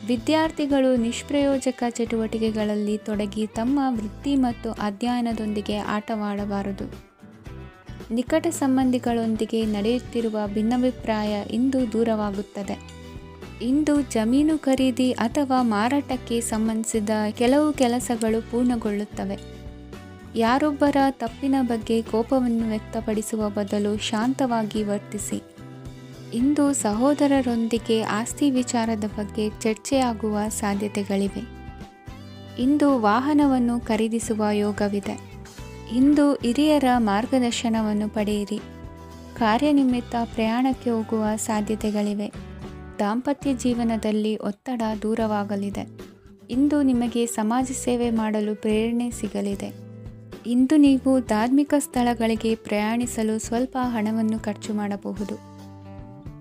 ವಿದ್ಯಾರ್ಥಿಗಳು ನಿಷ್ಪ್ರಯೋಜಕ ಚಟುವಟಿಕೆಗಳಲ್ಲಿ ತೊಡಗಿ ತಮ್ಮ ವೃತ್ತಿ ಮತ್ತು ಅಧ್ಯಯನದೊಂದಿಗೆ ಆಟವಾಡಬಾರದು. ನಿಕಟ ಸಂಬಂಧಿಗಳೊಂದಿಗೆ ನಡೆಯುತ್ತಿರುವ ಭಿನ್ನಾಭಿಪ್ರಾಯ ಇಂದು ದೂರವಾಗುತ್ತದೆ. ಇಂದು ಜಮೀನು ಖರೀದಿ ಅಥವಾ ಮಾರಾಟಕ್ಕೆ ಸಂಬಂಧಿಸಿದ ಕೆಲವು ಕೆಲಸಗಳು ಪೂರ್ಣಗೊಳ್ಳುತ್ತವೆ. ಯಾರೊಬ್ಬರ ತಪ್ಪಿನ ಬಗ್ಗೆ ಕೋಪವನ್ನು ವ್ಯಕ್ತಪಡಿಸುವ ಬದಲು ಶಾಂತವಾಗಿ ವರ್ತಿಸಿ. ಇಂದು ಸಹೋದರರೊಂದಿಗೆ ಆಸ್ತಿ ವಿಚಾರದ ಬಗ್ಗೆ ಚರ್ಚೆಯಾಗುವ ಸಾಧ್ಯತೆಗಳಿವೆ. ಇಂದು ವಾಹನವನ್ನು ಖರೀದಿಸುವ ಯೋಗವಿದೆ. ಇಂದು ಹಿರಿಯರ ಮಾರ್ಗದರ್ಶನವನ್ನು ಪಡೆಯಿರಿ. ಕಾರ್ಯನಿಮಿತ್ತ ಪ್ರಯಾಣಕ್ಕೆ ಹೋಗುವ ಸಾಧ್ಯತೆಗಳಿವೆ. ದಾಂಪತ್ಯ ಜೀವನದಲ್ಲಿ ಒತ್ತಡ ದೂರವಾಗಲಿದೆ. ಇಂದು ನಿಮಗೆ ಸಮಾಜ ಸೇವೆ ಮಾಡಲು ಪ್ರೇರಣೆ ಸಿಗಲಿದೆ. ಇಂದು ನೀವು ಧಾರ್ಮಿಕ ಸ್ಥಳಗಳಿಗೆ ಪ್ರಯಾಣಿಸಲು ಸ್ವಲ್ಪ ಹಣವನ್ನು ಖರ್ಚು ಮಾಡಬಹುದು.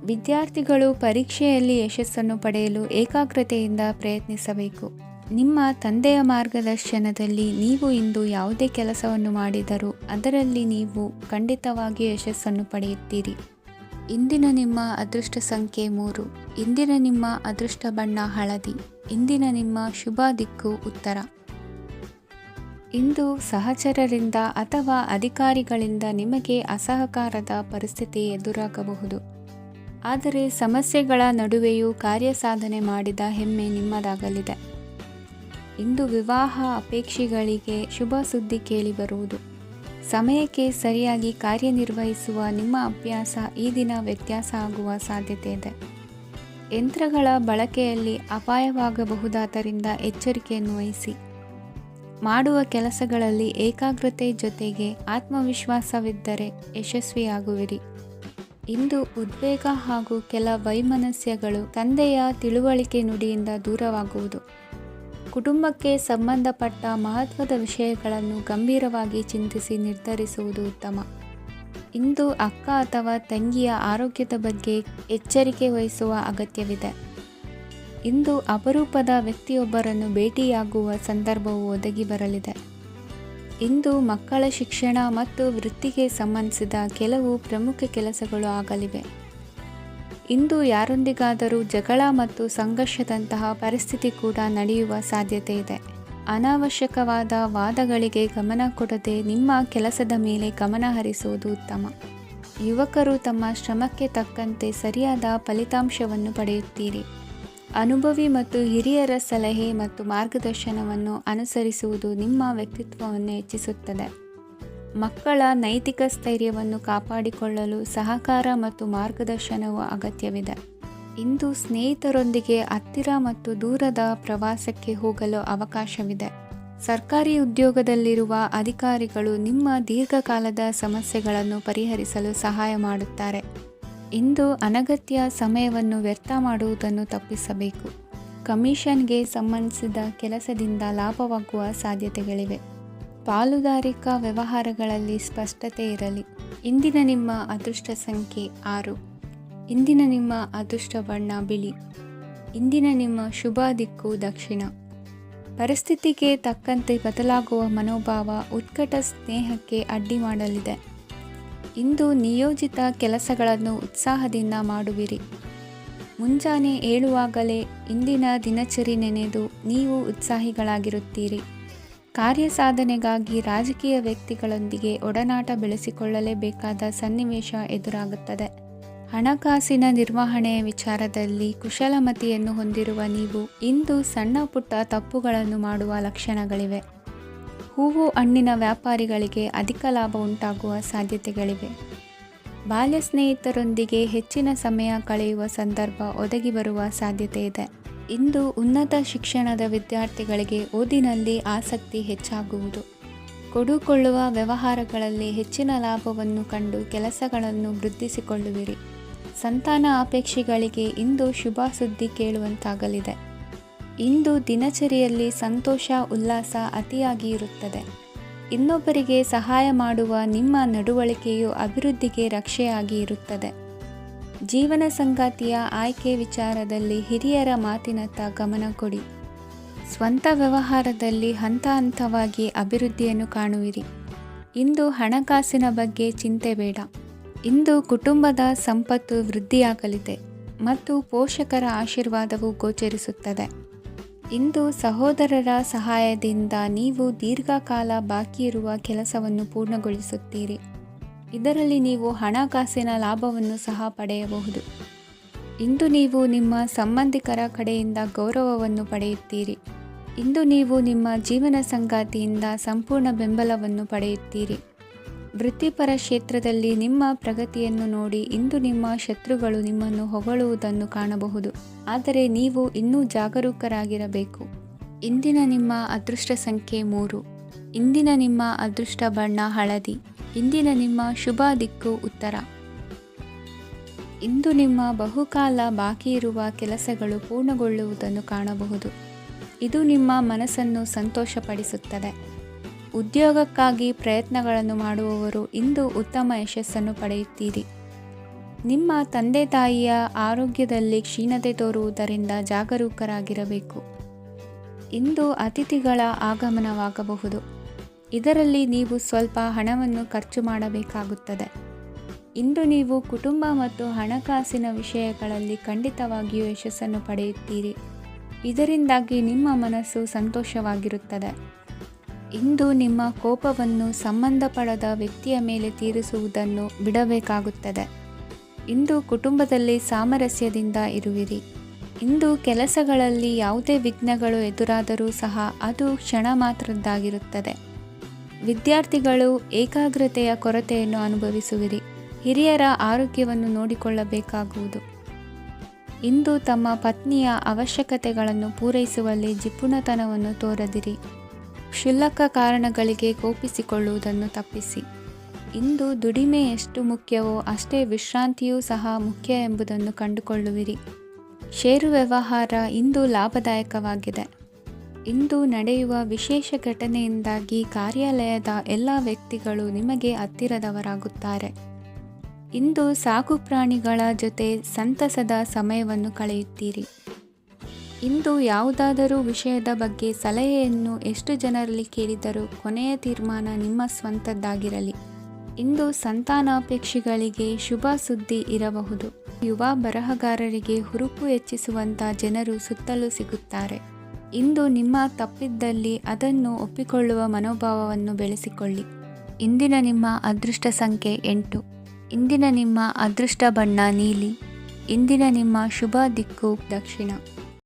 ವಿದ್ಯಾರ್ಥಿಗಳು ಪರೀಕ್ಷೆಯಲ್ಲಿ ಯಶಸ್ಸನ್ನು ಪಡೆಯಲು ಏಕಾಗ್ರತೆಯಿಂದ ಪ್ರಯತ್ನಿಸಬೇಕು. ನಿಮ್ಮ ತಂದೆಯ ಮಾರ್ಗದರ್ಶನದಲ್ಲಿ ನೀವು ಇಂದು ಯಾವುದೇ ಕೆಲಸವನ್ನು ಮಾಡಿದರೂ ಅದರಲ್ಲಿ ನೀವು ಖಂಡಿತವಾಗಿ ಯಶಸ್ಸನ್ನು ಪಡೆಯುತ್ತೀರಿ. ಇಂದಿನ ನಿಮ್ಮ ಅದೃಷ್ಟ ಸಂಖ್ಯೆ 3. ಇಂದಿನ ನಿಮ್ಮ ಅದೃಷ್ಟ ಬಣ್ಣ ಹಳದಿ. ಇಂದಿನ ನಿಮ್ಮ ಶುಭ ದಿಕ್ಕು ಉತ್ತರ. ಇಂದು ಸಹಚರರಿಂದ ಅಥವಾ ಅಧಿಕಾರಿಗಳಿಂದ ನಿಮಗೆ ಅಸಹಕಾರದ ಪರಿಸ್ಥಿತಿ ಎದುರಾಗಬಹುದು. ಆದರೆ ಸಮಸ್ಯೆಗಳ ನಡುವೆಯೂ ಕಾರ್ಯಸಾಧನೆ ಮಾಡಿದ ಹೆಮ್ಮೆ ನಿಮ್ಮದಾಗಲಿದೆ. ಇಂದು ವಿವಾಹ ಅಪೇಕ್ಷಿಗಳಿಗೆ ಶುಭ ಸುದ್ದಿ ಕೇಳಿಬರುವುದು. ಸಮಯಕ್ಕೆ ಸರಿಯಾಗಿ ಕಾರ್ಯನಿರ್ವಹಿಸುವ ನಿಮ್ಮ ಅಭ್ಯಾಸ ಈ ದಿನ ವ್ಯತ್ಯಾಸ ಆಗುವ ಸಾಧ್ಯತೆ ಇದೆ. ಯಂತ್ರಗಳ ಬಳಕೆಯಲ್ಲಿ ಅಪಾಯವಾಗಬಹುದಾದ್ದರಿಂದ ಎಚ್ಚರಿಕೆಯನ್ನು ವಹಿಸಿ. ಮಾಡುವ ಕೆಲಸಗಳಲ್ಲಿ ಏಕಾಗ್ರತೆ ಜೊತೆಗೆ ಆತ್ಮವಿಶ್ವಾಸವಿದ್ದರೆ ಯಶಸ್ವಿಯಾಗುವಿರಿ. ಇಂದು ಉದ್ವೇಗ ಹಾಗೂ ಕೆಲ ವೈಮನಸ್ಯಗಳು ತಂದೆಯ ತಿಳುವಳಿಕೆ ನುಡಿಯಿಂದ ದೂರವಾಗುವುದು. ಕುಟುಂಬಕ್ಕೆ ಸಂಬಂಧಪಟ್ಟ ಮಹತ್ವದ ವಿಷಯಗಳನ್ನು ಗಂಭೀರವಾಗಿ ಚಿಂತಿಸಿ ನಿರ್ಧರಿಸುವುದು ಉತ್ತಮ. ಇಂದು ಅಕ್ಕ ಅಥವಾ ತಂಗಿಯ ಆರೋಗ್ಯದ ಬಗ್ಗೆ ಎಚ್ಚರಿಕೆ ವಹಿಸುವ ಅಗತ್ಯವಿದೆ. ಇಂದು ಅಪರೂಪದ ವ್ಯಕ್ತಿಯೊಬ್ಬರನ್ನು ಭೇಟಿಯಾಗುವ ಸಂದರ್ಭವು ಒದಗಿ ಬರಲಿದೆ. ಇಂದು ಮಕ್ಕಳ ಶಿಕ್ಷಣ ಮತ್ತು ವೃತ್ತಿಗೆ ಸಂಬಂಧಿಸಿದ ಕೆಲವು ಪ್ರಮುಖ ಕೆಲಸಗಳು ಆಗಲಿವೆ. ಇಂದು ಯಾರೊಂದಿಗಾದರೂ ಜಗಳ ಮತ್ತು ಸಂಘರ್ಷದಂತಹ ಪರಿಸ್ಥಿತಿ ಕೂಡ ನಡೆಯುವ ಸಾಧ್ಯತೆ ಇದೆ. ಅನಾವಶ್ಯಕವಾದ ವಾದಗಳಿಗೆ ಗಮನ ಕೊಡದೆ ನಿಮ್ಮ ಕೆಲಸದ ಮೇಲೆ ಗಮನ ಹರಿಸುವುದು ಉತ್ತಮ. ಯುವಕರು ತಮ್ಮ ಶ್ರಮಕ್ಕೆ ತಕ್ಕಂತೆ ಸರಿಯಾದ ಫಲಿತಾಂಶವನ್ನು ಪಡೆಯುತ್ತೀರಿ. ಅನುಭವಿ ಮತ್ತು ಹಿರಿಯರ ಸಲಹೆ ಮತ್ತು ಮಾರ್ಗದರ್ಶನವನ್ನು ಅನುಸರಿಸುವುದು ನಿಮ್ಮ ವ್ಯಕ್ತಿತ್ವವನ್ನು ಹೆಚ್ಚಿಸುತ್ತದೆ. ಮಕ್ಕಳ ನೈತಿಕ ಸ್ಥೈರ್ಯವನ್ನು ಕಾಪಾಡಿಕೊಳ್ಳಲು ಸಹಕಾರ ಮತ್ತು ಮಾರ್ಗದರ್ಶನವು ಅಗತ್ಯವಿದೆ. ಇಂದು ಸ್ನೇಹಿತರೊಂದಿಗೆ ಹತ್ತಿರ ಮತ್ತು ದೂರದ ಪ್ರವಾಸಕ್ಕೆ ಹೋಗಲು ಅವಕಾಶವಿದೆ. ಸರ್ಕಾರಿ ಉದ್ಯೋಗದಲ್ಲಿರುವ ಅಧಿಕಾರಿಗಳು ನಿಮ್ಮ ದೀರ್ಘಕಾಲದ ಸಮಸ್ಯೆಗಳನ್ನು ಪರಿಹರಿಸಲು ಸಹಾಯ ಮಾಡುತ್ತಾರೆ. ಇಂದು ಅನಗತ್ಯ ಸಮಯವನ್ನು ವ್ಯರ್ಥ ಮಾಡುವುದನ್ನು ತಪ್ಪಿಸಬೇಕು. ಕಮಿಷನ್ಗೆ ಸಂಬಂಧಿಸಿದ ಕೆಲಸದಿಂದ ಲಾಭವಾಗುವ ಸಾಧ್ಯತೆಗಳಿವೆ. ಪಾಲುದಾರಿಕಾ ವ್ಯವಹಾರಗಳಲ್ಲಿ ಸ್ಪಷ್ಟತೆ ಇರಲಿ. ಇಂದಿನ ನಿಮ್ಮ ಅದೃಷ್ಟ ಸಂಖ್ಯೆ 6. ಇಂದಿನ ನಿಮ್ಮ ಅದೃಷ್ಟ ಬಣ್ಣ ಬಿಳಿ. ಇಂದಿನ ನಿಮ್ಮ ಶುಭ ದಿಕ್ಕು ದಕ್ಷಿಣ. ಪರಿಸ್ಥಿತಿಗೆ ತಕ್ಕಂತೆ ಬದಲಾಗುವ ಮನೋಭಾವ ಉತ್ಕಟ ಸ್ನೇಹಕ್ಕೆ ಅಡ್ಡಿ ಮಾಡಲಿದೆ. ಇಂದು ನಿಯೋಜಿತ ಕೆಲಸಗಳನ್ನು ಉತ್ಸಾಹದಿಂದ ಮಾಡುವಿರಿ. ಮುಂಜಾನೆ ಏಳುವಾಗಲೇ ಇಂದಿನ ದಿನಚರಿ ನೆನೆದು ನೀವು ಉತ್ಸಾಹಿಗಳಾಗಿರುತ್ತೀರಿ. ಕಾರ್ಯಸಾಧನೆಗಾಗಿ ರಾಜಕೀಯ ವ್ಯಕ್ತಿಗಳೊಂದಿಗೆ ಒಡನಾಟ ಬೆಳೆಸಿಕೊಳ್ಳಲೇಬೇಕಾದ ಸನ್ನಿವೇಶ ಎದುರಾಗುತ್ತದೆ. ಹಣಕಾಸಿನ ನಿರ್ವಹಣೆಯ ವಿಚಾರದಲ್ಲಿ ಕುಶಲಮತಿಯನ್ನು ಹೊಂದಿರುವ ನೀವು ಇಂದು ಸಣ್ಣ ಪುಟ್ಟ ತಪ್ಪುಗಳನ್ನು ಮಾಡುವ ಲಕ್ಷಣಗಳಿವೆ. ಹೂವು ಹಣ್ಣಿನ ವ್ಯಾಪಾರಿಗಳಿಗೆ ಅಧಿಕ ಲಾಭ ಉಂಟಾಗುವ ಸಾಧ್ಯತೆಗಳಿವೆ. ಬಾಲ್ಯ ಸ್ನೇಹಿತರೊಂದಿಗೆ ಹೆಚ್ಚಿನ ಸಮಯ ಕಳೆಯುವ ಸಂದರ್ಭ ಒದಗಿ ಬರುವ ಸಾಧ್ಯತೆ ಇದೆ. ಇಂದು ಉನ್ನತ ಶಿಕ್ಷಣದ ವಿದ್ಯಾರ್ಥಿಗಳಿಗೆ ಓದಿನಲ್ಲಿ ಆಸಕ್ತಿ ಹೆಚ್ಚಾಗುವುದು. ಕೊಡುಕೊಳ್ಳುವ ವ್ಯವಹಾರಗಳಲ್ಲಿ ಹೆಚ್ಚಿನ ಲಾಭವನ್ನು ಕಂಡು ಕೆಲಸಗಳನ್ನು ವೃದ್ಧಿಸಿಕೊಳ್ಳುವಿರಿ. ಸಂತಾನ ಅಪೇಕ್ಷೆಗಳಿಗೆ ಇಂದು ಶುಭ ಸುದ್ದಿ ಕೇಳುವಂತಾಗಲಿದೆ. ಇಂದು ದಿನಚರಿಯಲ್ಲಿ ಸಂತೋಷ ಉಲ್ಲಾಸ ಅತಿಯಾಗಿ ಇರುತ್ತದೆ. ಇನ್ನೊಬ್ಬರಿಗೆ ಸಹಾಯ ಮಾಡುವ ನಿಮ್ಮ ನಡವಳಿಕೆಯು ಅಭಿವೃದ್ಧಿಗೆ ರಕ್ಷೆಯಾಗಿ ಇರುತ್ತದೆ. ಜೀವನ ಸಂಗಾತಿಯ ಆಯ್ಕೆ ವಿಚಾರದಲ್ಲಿ ಹಿರಿಯರ ಮಾತಿನತ್ತ ಗಮನ ಕೊಡಿ. ಸ್ವಂತ ವ್ಯವಹಾರದಲ್ಲಿ ಹಂತ ಹಂತವಾಗಿ ಅಭಿವೃದ್ಧಿಯನ್ನು ಕಾಣುವಿರಿ. ಇಂದು ಹಣಕಾಸಿನ ಬಗ್ಗೆ ಚಿಂತೆ ಬೇಡ. ಇಂದು ಕುಟುಂಬದ ಸಂಪತ್ತು ವೃದ್ಧಿಯಾಗಲಿದೆ ಮತ್ತು ಪೋಷಕರ ಆಶೀರ್ವಾದವು ಗೋಚರಿಸುತ್ತದೆ. ಇಂದು ಸಹೋದರರ ಸಹಾಯದಿಂದ ನೀವು ದೀರ್ಘಕಾಲ ಬಾಕಿ ಇರುವ ಕೆಲಸವನ್ನು ಪೂರ್ಣಗೊಳಿಸುತ್ತೀರಿ. ಇದರಲ್ಲಿ ನೀವು ಹಣಕಾಸಿನ ಲಾಭವನ್ನು ಸಹ ಪಡೆಯಬಹುದು. ಇಂದು ನೀವು ನಿಮ್ಮ ಸಂಬಂಧಿಕರ ಕಡೆಯಿಂದ ಗೌರವವನ್ನು ಪಡೆಯುತ್ತೀರಿ. ಇಂದು ನೀವು ನಿಮ್ಮ ಜೀವನ ಸಂಗಾತಿಯಿಂದ ಸಂಪೂರ್ಣ ಬೆಂಬಲವನ್ನು ಪಡೆಯುತ್ತೀರಿ. ವೃತ್ತಿಪರ ಕ್ಷೇತ್ರದಲ್ಲಿ ನಿಮ್ಮ ಪ್ರಗತಿಯನ್ನು ನೋಡಿ ಇಂದು ನಿಮ್ಮ ಶತ್ರುಗಳು ನಿಮ್ಮನ್ನು ಹೊಗಳುವುದನ್ನು ಕಾಣಬಹುದು. ಆದರೆ ನೀವು ಇನ್ನೂ ಜಾಗರೂಕರಾಗಿರಬೇಕು. ಇಂದಿನ ನಿಮ್ಮ ಅದೃಷ್ಟ ಸಂಖ್ಯೆ 3. ಇಂದಿನ ನಿಮ್ಮ ಅದೃಷ್ಟ ಬಣ್ಣ ಹಳದಿ. ಇಂದಿನ ನಿಮ್ಮ ಶುಭ ದಿಕ್ಕು ಉತ್ತರ. ಇಂದು ನಿಮ್ಮ ಬಹುಕಾಲ ಬಾಕಿ ಇರುವ ಕೆಲಸಗಳು ಪೂರ್ಣಗೊಳ್ಳುವುದನ್ನು ಕಾಣಬಹುದು. ಇದು ನಿಮ್ಮ ಮನಸ್ಸನ್ನು ಸಂತೋಷಪಡಿಸುತ್ತದೆ. ಉದ್ಯೋಗಕ್ಕಾಗಿ ಪ್ರಯತ್ನಗಳನ್ನು ಮಾಡುವವರು ಇಂದು ಉತ್ತಮ ಯಶಸ್ಸನ್ನು ಪಡೆಯುತ್ತೀರಿ. ನಿಮ್ಮ ತಂದೆ ತಾಯಿಯ ಆರೋಗ್ಯದಲ್ಲಿ ಕ್ಷೀಣತೆ ತೋರುವುದರಿಂದ ಜಾಗರೂಕರಾಗಿರಬೇಕು. ಇಂದು ಅತಿಥಿಗಳ ಆಗಮನವಾಗಬಹುದು. ಇದರಲ್ಲಿ ನೀವು ಸ್ವಲ್ಪ ಹಣವನ್ನು ಖರ್ಚು ಮಾಡಬೇಕಾಗುತ್ತದೆ. ಇಂದು ನೀವು ಕುಟುಂಬ ಮತ್ತು ಹಣಕಾಸಿನ ವಿಷಯಗಳಲ್ಲಿ ಖಂಡಿತವಾಗಿಯೂ ಯಶಸ್ಸನ್ನು ಪಡೆಯುತ್ತೀರಿ. ಇದರಿಂದಾಗಿ ನಿಮ್ಮ ಮನಸ್ಸು ಸಂತೋಷವಾಗಿರುತ್ತದೆ. ಇಂದು ನಿಮ್ಮ ಕೋಪವನ್ನು ಸಂಬಂಧಪಡದ ವ್ಯಕ್ತಿಯ ಮೇಲೆ ತೀರಿಸುವುದನ್ನು ಬಿಡಬೇಕಾಗುತ್ತದೆ. ಇಂದು ಕುಟುಂಬದಲ್ಲಿ ಸಾಮರಸ್ಯದಿಂದ ಇರುವಿರಿ. ಇಂದು ಕೆಲಸಗಳಲ್ಲಿ ಯಾವುದೇ ವಿಘ್ನಗಳು ಎದುರಾದರೂ ಸಹ ಅದು ಕ್ಷಣ ಮಾತ್ರದ್ದಾಗಿರುತ್ತದೆ. ವಿದ್ಯಾರ್ಥಿಗಳು ಏಕಾಗ್ರತೆಯ ಕೊರತೆಯನ್ನು ಅನುಭವಿಸುವಿರಿ. ಹಿರಿಯರ ಆರೋಗ್ಯವನ್ನು ನೋಡಿಕೊಳ್ಳಬೇಕಾಗುವುದು. ಇಂದು ತಮ್ಮ ಪತ್ನಿಯ ಅವಶ್ಯಕತೆಗಳನ್ನು ಪೂರೈಸುವಲ್ಲಿ ಜಿಪುಣತನವನ್ನು ತೋರದಿರಿ. ಕ್ಷುಲ್ಲಕ ಕಾರಣಗಳಿಗೆ ಕೋಪಿಸಿಕೊಳ್ಳುವುದನ್ನು ತಪ್ಪಿಸಿ. ಇಂದು ದುಡಿಮೆ ಎಷ್ಟು ಮುಖ್ಯವೋ ಅಷ್ಟೇ ವಿಶ್ರಾಂತಿಯೂ ಸಹ ಮುಖ್ಯ ಎಂಬುದನ್ನು ಕಂಡುಕೊಳ್ಳುವಿರಿ. ಷೇರು ವ್ಯವಹಾರ ಇಂದು ಲಾಭದಾಯಕವಾಗಿದೆ. ಇಂದು ನಡೆಯುವ ವಿಶೇಷ ಘಟನೆಯಿಂದಾಗಿ ಕಾರ್ಯಾಲಯದ ಎಲ್ಲ ವ್ಯಕ್ತಿಗಳು ನಿಮಗೆ ಹತ್ತಿರದವರಾಗುತ್ತಾರೆ. ಇಂದು ಸಾಕು ಪ್ರಾಣಿಗಳ ಜೊತೆ ಸಂತಸದ ಸಮಯವನ್ನು ಕಳೆಯುತ್ತೀರಿ. ಇಂದು ಯಾವುದಾದರೂ ವಿಷಯದ ಬಗ್ಗೆ ಸಲಹೆಯನ್ನು ಎಷ್ಟು ಜನರಲ್ಲಿ ಕೇಳಿದರೂ ಕೊನೆಯ ತೀರ್ಮಾನ ನಿಮ್ಮ ಸ್ವಂತದ್ದಾಗಿರಲಿ. ಇಂದು ಸಂತಾನಾಪೇಕ್ಷಿಗಳಿಗೆ ಶುಭ ಸುದ್ದಿ ಇರಬಹುದು. ಯುವ ಬರಹಗಾರರಿಗೆ ಹುರುಪು ಹೆಚ್ಚಿಸುವಂಥ ಜನರು ಸುತ್ತಲೂ ಸಿಗುತ್ತಾರೆ. ಇಂದು ನಿಮ್ಮ ತಪ್ಪಿದ್ದಲ್ಲಿ ಅದನ್ನು ಒಪ್ಪಿಕೊಳ್ಳುವ ಮನೋಭಾವವನ್ನು ಬೆಳೆಸಿಕೊಳ್ಳಿ. ಇಂದಿನ ನಿಮ್ಮ ಅದೃಷ್ಟ ಸಂಖ್ಯೆ 8. ಇಂದಿನ ನಿಮ್ಮ ಅದೃಷ್ಟ ಬಣ್ಣ ನೀಲಿ. ಇಂದಿನ ನಿಮ್ಮ ಶುಭ ದಿಕ್ಕು ದಕ್ಷಿಣ.